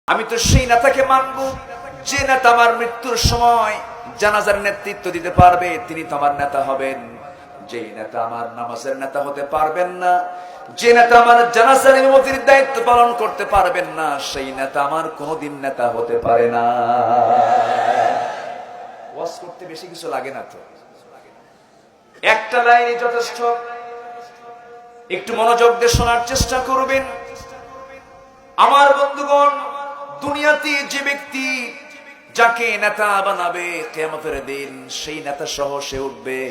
আমি তো সেই নেতাকে মানব যে নেতা আমার মৃত্যুর সময় জানাজার নেতৃত্ব দিতে পারবে, তিনি তো আমার নেতা হবেন। যে নেতা আমার নামাজের নেতা হতে পারবেন না, যে নেতা আমার জানাজার ইমামতির দায়িত্ব পালন করতে পারবেন না, সেই নেতা আমার কোনোদিন নেতা হতে পারে না। ওয়াজ করতে বেশি কিছু লাগে না তো, একটা লাইনই যথেষ্ট। একটু মনোযোগ দিয়ে শোনার চেষ্টা করবেন। আমার বন্ধুগণ, দুনিয়াতে যে ব্যক্তি যাকে নেতা বানাবে কিয়ামতের দিন, সেই নেতা সহ সে উঠবে।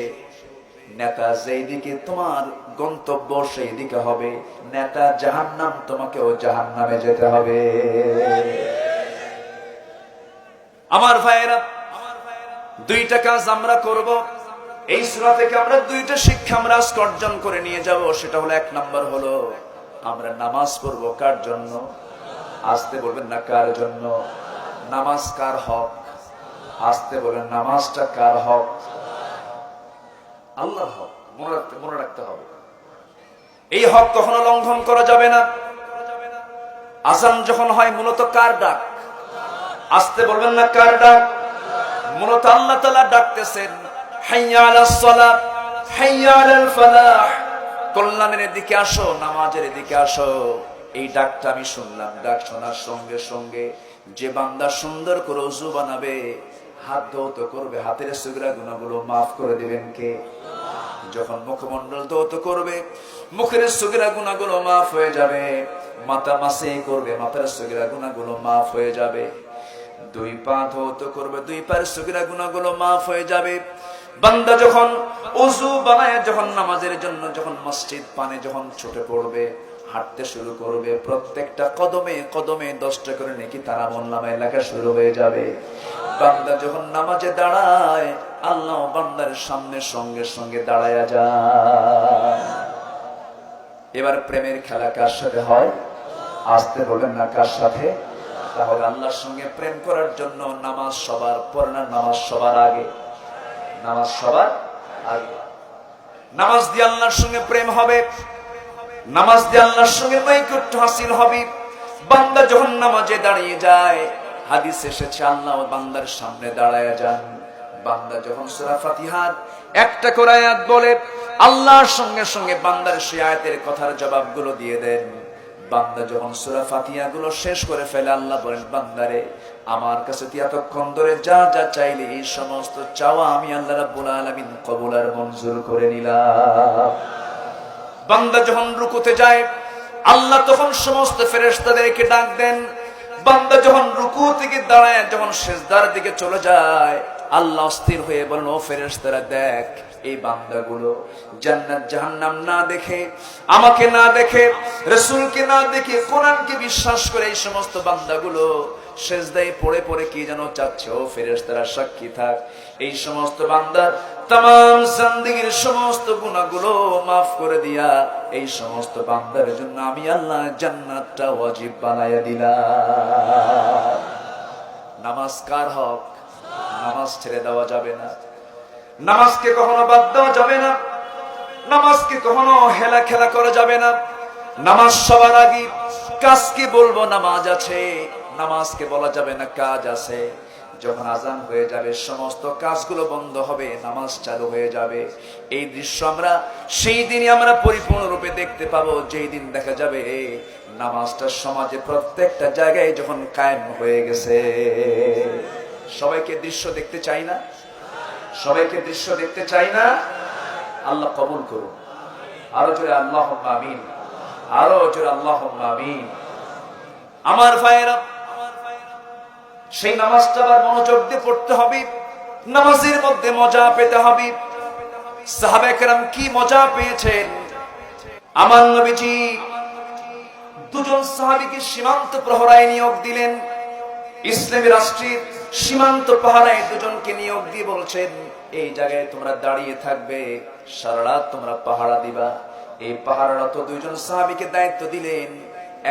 নেতা যেই দিকে তোমার গন্তব্য সেই দিকে হবে। নেতা জাহান্নাম, তোমাকেও জাহান্নামে যেতে হবে। আমার ভাইয়েরা, দুইটা কাজ আমরা করব। এই সূরা থেকে আমরা দুইটা শিক্ষা আমরা অর্জন করে নিয়ে যাব। সেটা হলো, এক নাম্বার হলো আমরা নামাজ পড়বো কার জন্য? আসতে বলবেন না, কার জন্য? নামাজ কার হক? আসতে বলেন, নামাজটা কার হক? আল্লাহর হক। মনে রাখতে হবে, এই হক কখনো লঙ্ঘন করা যাবে না। আযান যখন হয় মূলত কার ডাক? আসতে বলবেন না, কার ডাক? মূলত আল্লাহ তাআলা ডাকতেছেন, হাইয়া আলাস সালাত, হাইয়া আলাল ফালাহ, কল্যাণের দিকে আসো, নামাজের দিকে আসো। এই ডাকটা আমি শুনলাম। ডাক শোনার সঙ্গে সঙ্গে যে বান্দা সুন্দর করে ওযু বানাবে, হাত ধৌত করবে, হাতের সগীরা গুনাহগুলো মাফ করে দিবেন কে? যখন মুখমণ্ডল ধৌত করবে, মুখের সগীরা গুনাহগুলো মাফ হয়ে যাবে। মাথা মাসে করবে, মাথার সগীরা গুনাহগুলো মাফ হয়ে যাবে। দুই পা ধৌত করবে, দুই পায়ের সগীরা গুনাহগুলো মাফ হয়ে যাবে। বান্দা যখন ওযু বানায়, যখন নামাজের জন্য যখন মসজিদ পানে যখন ছুটে পড়বে, হাঁটতে শুরু করবে, প্রত্যেকটা কদমে কদমে 10টা করে নেকি তার আমলনামায় লেখা শুরু হয়ে যাবে। বান্দা যখন নামাজে দাঁড়ায়, আল্লাহ বান্দার সামনে সঙ্গে সঙ্গে দাঁড়ায়া যায়। এবার প্রেমের খেলা কার সাথে হয়? আসতে বলেন না, কার সাথে? তাহলে আল্লাহর সঙ্গে প্রেম করার জন্য নামাজ সবার পর না, নামাজ সবার আগে? নামাজ সবার আগে। নামাজ দিয়ে আল্লাহর সঙ্গে প্রেম হবে, নামাজ দিয়ে আল্লাহর সঙ্গে নৈকট্য হাসিল হবে। বান্দা যখন নামাজে দাঁড়িয়ে যায়, হাদিস এসেছে আল্লাহ বান্দার সামনে দাঁড়ায়া যান। বান্দা যখন সূরা ফাতিহার একটা করে আয়াত বলে, আল্লাহর সঙ্গে সঙ্গে বান্দার সেই আয়াতের কথার জবাবগুলো দিয়ে দেন। বান্দা যখন সূরা ফাতিহা গুলো শেষ করে ফেলে, আল্লাহ বলেন, বান্দারে আমার কাছে তুই এতক্ষণ ধরে যা যা চাইলি, এই সমস্ত চাওয়া আমি আল্লাহ রাব্বুল আলামিন কবুল আর মঞ্জুর করে নিলাম। বান্দা যখন রুকুতে যায়, আল্লাহ তখন সমস্ত ফেরেশতাদেরকে ডাক দেন। বান্দা যখন রুকু থেকে দাঁড়ায়, যখন সিজদার দিকে চলে যায়, আল্লাহ স্থির হয়ে বলেন, ও ফেরেশতারা, দেখ এই বান্দাগুলো জান্নাত জাহান্নাম না দেখে, আমাকে না দেখে, রাসূলকে না দেখে, কোরআনকে বিশ্বাস করে এই সমস্ত বান্দাগুলো সিজদায় পড়ে পড়ে কি যেন চাচ্ছে। ও ফেরেশতারা, সাক্ষী থাক, এই সমস্ত বান্দার तमाम জিন্দেগীর সমস্ত গুনাহগুলো maaf করে দিয়া এই সমস্ত বান্দার জন্য আমি আল্লাহ জান্নাতটা ওয়াজিব বানায়া দিলাম। নামাজ কার হক? নামাজ ছেড়ে দেওয়া যাবে না, নামাজকে কখনো বাদ দেওয়া যাবে না, নামাজকে কখনো হেলা খেলা করা যাবে না। নামাজ সবার আগে। কাজকে বলবো নামাজ আছে, নামাজকে বলা যাবে না কাজ আছে। যখন আজান হয়ে যাবে, সমস্ত কাজগুলো বন্ধ হবে, নামাজ চালু হয়ে যাবে। এই দৃশ্য আমরা সেই দিনই আমরা পরিপূর্ণরূপে দেখতে পাবো, যেই দিন দেখা যাবে নামাজটা সমাজে প্রত্যেকটা জায়গায় যখন কায়েম হয়ে গেছে। সবাইকে দৃশ্য দেখতে চাই না? সবাইকে দৃশ্য দেখতে চাই না? আল্লাহ কবুল করুন। আরো জোরে আল্লাহুম্মা আমিন, আরো জোরে আল্লাহুম্মা আমিন। আমার ভাইয়েরা, সেই নামাজটা আবার মনোযোগ দিয়ে পড়তে হবে, নামাজের মধ্যে মজা পেতে হবে। সাহাবায়ে কেরাম কি মজা পেয়েছেন! আমার নবীজি দুজন সাহাবীকে সীমান্ত প্রহরায় নিয়োগ দিলেন। ইসলামী রাষ্ট্রের সীমান্ত পাহারায় দুজনকে নিয়োগ দিয়ে বলছেন, এই জায়গায় তোমরা দাঁড়িয়ে থাকবে, সারা রাত তোমরা পাহারা দিবা। এই পাহারারত দুইজন সাহাবীকে দায়িত্ব দিলেন।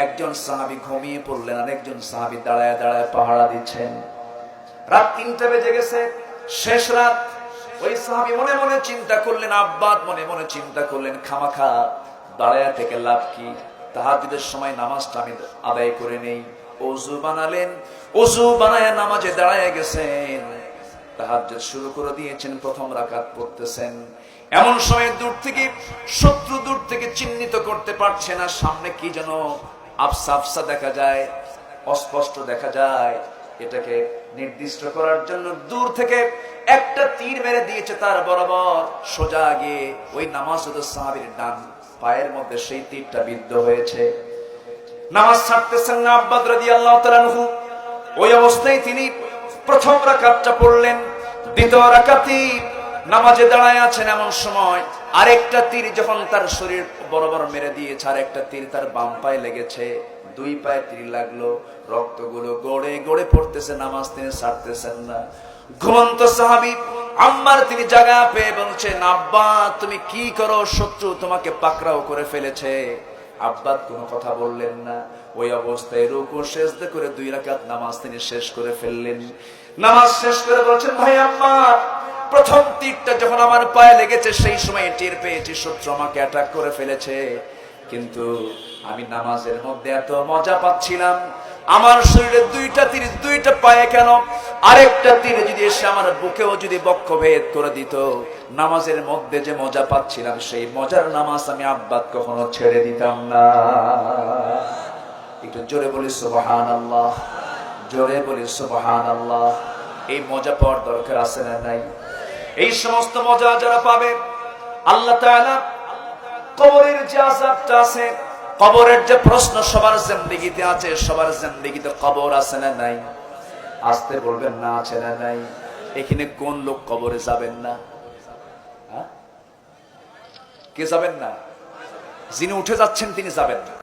একজন সাহাবী ঘুমিয়ে পড়লেন, আর একজন সাহাবী দাঁড়ায় দাঁড়ায় পাহারা দিচ্ছেন। রাত 3টা বেজে গেছে, শেষ রাত। ওই সাহাবী মনে মনে চিন্তা করলেন, আব্বাদ মনে মনে চিন্তা করলেন, খামাখা দাঁড়ায় থেকে লাভ কি, তাহাজ্জুদের সময় নামাজটা আমি আদায় করে নেই। ওযু বানালেন, ওযু বানায় নামাজে দাঁড়ায় গেছেন, তাহাজ্জুদ শুরু করে দিয়েছেন, প্রথম রাকাত পড়তেছেন। এমন সময় দূর থেকে শত্রু দূর থেকে চিহ্নিত করতে পারছে না, সামনে কি যেন আফসা আফসা দেখা যায়, অস্পষ্ট দেখা যায়। এটাকে নির্দিষ্ট করার জন্য দূর থেকে একটা তীর মেরে দিয়েছে তার বরাবর, সোজা গিয়ে ওই নামাজরত সাহাবীর ডান পায়ের মধ্যে সেই তীরটা বিদ্ধ হয়েছে। নামাজ ছাড়তেছেন না আব্বাদ রাদিয়াল্লাহু তাআলা আনহু। ওই অবস্থায় তিনি প্রথম রাকাতটা পড়লেন, দ্বিতীয় রাকাতে নামাজে দাঁড়ায় আছেন। এমন সময় আরেকটা তীর যখন তার শরীর বরাবর মেরে দিয়েছে, আরেকটা তীর তার বাম পায়ে লেগেছে, দুই পায়ে তীর লাগলো, রক্তগুলো গড়ে গড়ে পড়তেছে, নামাজ তিনি ছাড়তেছেন না। ঘুমন্ত সাহাবী আম্মার তিনি জায়গা পেয়ে বলছেন, আব্বা তুমি কি করো, শত্রু তোমাকে পাকড়াও করে ফেলেছে। আব্বা কোনো কথা বললেন না। ওই অবস্থায় রুকু সিজদা করে 2 রাকাত নামাজ তিনি শেষ করে ফেললেন। নামাজ শেষ করে বলছেন, ভাই আম্মা, প্রথম তীরটা যখন আমার পায়ে লেগেছে সেই সময় টের পেয়েছি শত্রু আমাকে অ্যাটাক করে ফেলেছে, কিন্তু আমি নামাজের মধ্যে এত মজা পাচ্ছিলাম, আমার শরীরে 2টা তীর 2টা পায়ে কেন, আরেকটা তীর যদি এসে আমার বুকেও যদি বক্ষভেদ করে দিত, নামাজের মধ্যে যে মজা পাচ্ছিলাম সেই মজার নামাজ আমি আব্বাত কখনো ছেড়ে দিতাম না। একটু জোরে বলি সুবহানাল্লাহ, জোরে বলি সুবহানাল্লাহ। এই মজা পাওয়ার দরকার আছে না নাই? এই সমস্ত মজা যারা পাবে, আল্লাহ তাআলা কবরের যে আযাবটা আছে, কবরের যে প্রশ্ন সবার জিন্দেগিতে আছে, সবার জিন্দেগিতে কবর আছে না নাই? আসতে বলবেন না আছে না নাই? এখানে কোন লোক কবরে যাবেন না? কে যাবেন না? যিনি উঠে যাচ্ছেন তিনি যাবেন না।